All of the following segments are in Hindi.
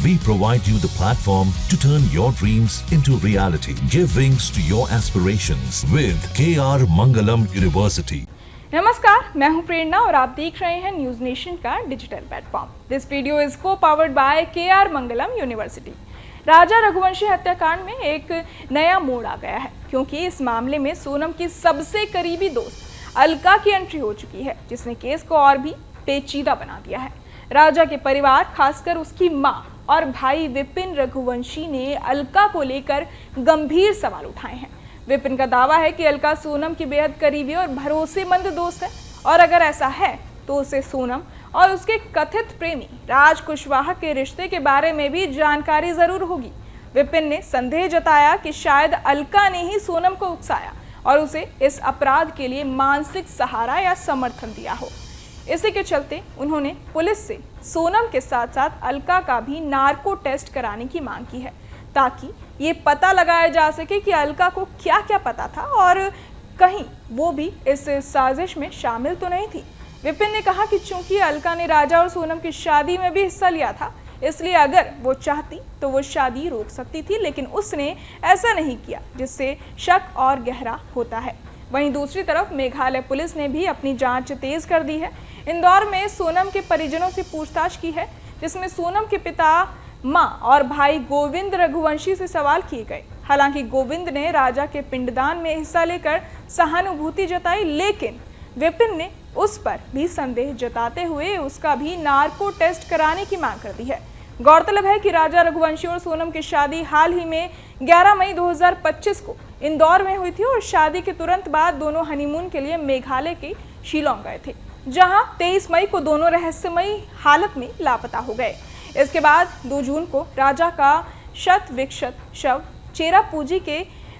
We provide you the platform to turn your dreams into reality. Give wings to your aspirations with KR Mangalam University. नमस्कार, मैं हूं प्रेरणा और आप देख रहे हैं न्यूज नेशन का digital platform. This video is co powered by KR Mangalam University. Raja Raghuvanshi हत्याकांड में एक नया मोड़ आ गया है, क्योंकि इस मामले में सोनम की सबसे करीबी दोस्त अलका की एंट्री हो चुकी है, जिसने केस को और भी पेचीदा बना दिया है। राजा के परिवार, खासकर उसकी मां और भाई विपिन रघुवंशी ने अलका को लेकर गंभीर सवाल उठाए हैं। विपिन का दावा है कि अलका सोनम की बेहद करीबी और भरोसेमंद दोस्त है, और अगर ऐसा है तो उसे सोनम और उसके कथित प्रेमी राज कुशवाहा के रिश्ते के बारे में भी जानकारी जरूर होगी। विपिन ने संदेह जताया कि शायद अलका ने ही सोनम को उकसाया और उसे इस अपराध के लिए मानसिक सहारा या समर्थन दिया हो। इसी के चलते उन्होंने पुलिस से सोनम के साथ साथ अलका का भी नार्को टेस्ट कराने की मांग की है, ताकि ये पता लगाया जा सके कि अलका को क्या क्या पता था और कहीं वो भी इस साजिश में शामिल तो नहीं थी। विपिन ने कहा कि चूंकि अलका ने राजा और सोनम की शादी में भी हिस्सा लिया था, इसलिए अगर वो चाहती तो वो शादी रोक सकती थी, लेकिन उसने ऐसा नहीं किया, जिससे शक और गहरा होता है। वहीं दूसरी तरफ मेघालय पुलिस ने भी अपनी जांच तेज कर दी है। इंदौर में सोनम के परिजनों से पूछताछ की है, जिसमें सोनम के पिता, मां और भाई गोविंद रघुवंशी से सवाल किए गए। हालांकि गोविंद ने राजा के पिंडदान में हिस्सा लेकर सहानुभूति जताई, लेकिन विपिन ने उस पर भी संदेह जताते हुए उसका भी नार्को टेस्ट कराने की मांग कर दी है। गौरतलब है कि राजा रघुवंशी और सोनम की शादी हाल ही में 11 मई 2025 को इंदौर में हुई थी, और शादी के तुरंत बाद दोनों हनीमून के लिए मेघालय के शिलोंग गए थे, जहां 23 मई को दोनों रहस्यमयी हालत में लापता हो गए। इसके बाद 2 जून को राजा का शत विक्षत शव चेरापूंजी के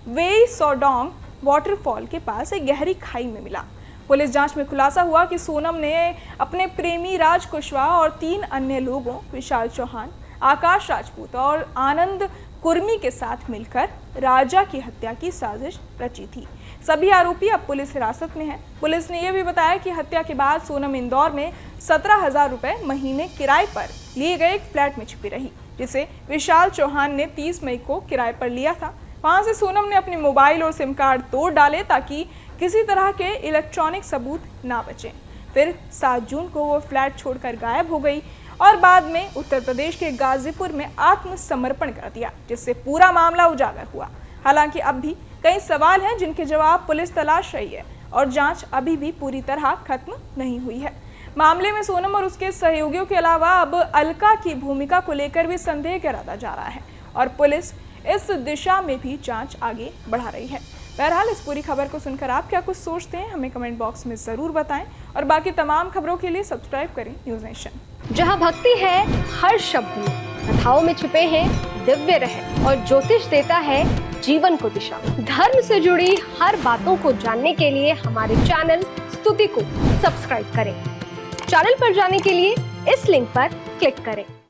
वेई सोडोंग वाटरफॉल के पास एक गहरी खाई में मिला। पुलिस जांच में खुलासा हुआ कि सोनम ने अपने प्रेमी राज कुशवाहा और 3 अन्य लोगों, विशाल चौहान, आकाश राजपूत और आनंद कुर्मी के साथ मिलकर राजा की हत्या की साजिश रची थी। सभी आरोपी अब पुलिस हिरासत में हैं। पुलिस ने यह भी बताया कि हत्या के बाद सोनम इंदौर में 17,000 रुपए महीने किराए पर लिए गए एक फ्लैट में छिपी रही, जिसे विशाल चौहान ने 30 मई को किराए पर लिया था। वहां से सोनम ने अपने मोबाइल और सिम कार्ड तोड़ डाले, ताकि किसी तरह के इलेक्ट्रॉनिक सबूत ना बचें। फिर 7 जून को वो फ्लैट छोड़कर गायब हो गई और बाद में उत्तर प्रदेश के गाजीपुर में आत्मसमर्पण कर दिया, जिससे पूरा मामला उजागर हुआ। हालांकि अब भी कई सवाल हैं, जिनके जवाब पुलिस तलाश रही है, और जांच अभी भी पूरी तरह खत्म नहीं हुई है। मामले में सोनम और उसके सहयोगियों के अलावा अब अलका की भूमिका को लेकर भी संदेह कराता जा रहा है, और पुलिस इस दिशा में भी जांच आगे बढ़ा रही है। बहरहाल, इस पूरी खबर को सुनकर आप क्या कुछ सोचते हैं, हमें कमेंट बॉक्स में जरूर बताएं, और बाकी तमाम खबरों के लिए सब्सक्राइब करें न्यूज नेशन। जहां भक्ति है हर शब्द में, कथाओं में छुपे हैं दिव्य रहस्य, और ज्योतिष देता है जीवन को दिशा। धर्म से जुड़ी हर बातों को जानने के लिए हमारे चैनल स्तुति को सब्सक्राइब करें। चैनल पर जाने के लिए इस लिंक पर क्लिक करें।